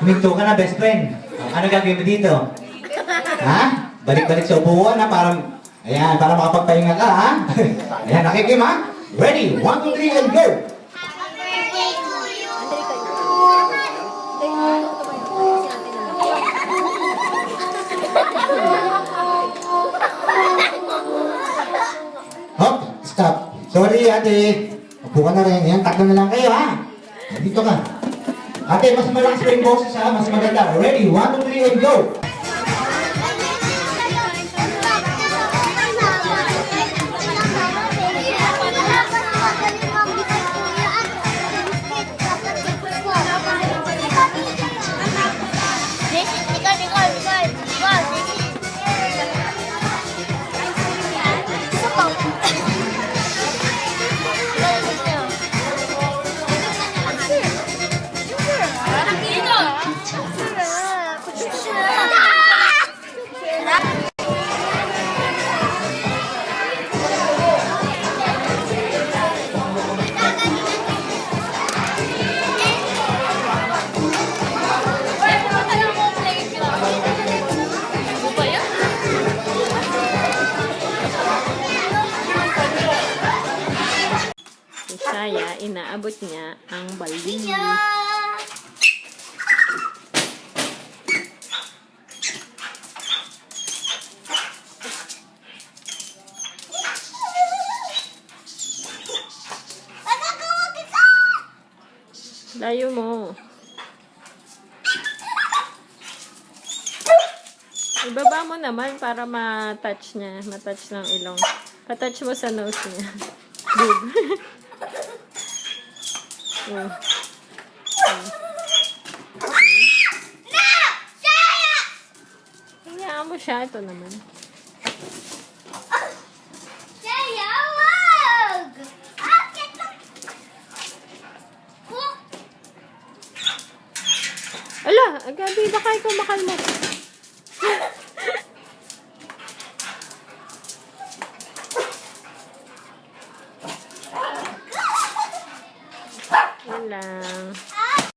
Huminto ka na, best friend. Ano gagawin mo dito? Ha? Balik-balik sa upuan, ha? Ayan, para makapagpahinga ka, ha? Ayan, nakikim, ha? Ready? 1, 2, 3, and go! Hop, stop. Sorry, ate. Upo ka na rin. Ayan, tatlo na lang kayo, ha? Dito ka. Ate, mas malakas pa yung boses, ha? Mas maganda. Ready? 1, 2, 3, and go! Saya, inaabot niya ang balde. Layo mo. Ibaba mo naman para ma-touch niya. Ma-touch ng ilong. Pa-touch mo sa nose niya. Good. Oh. Hayaan mo siya. Ito naman. Ala, Gabi, baka ikaw makalmat.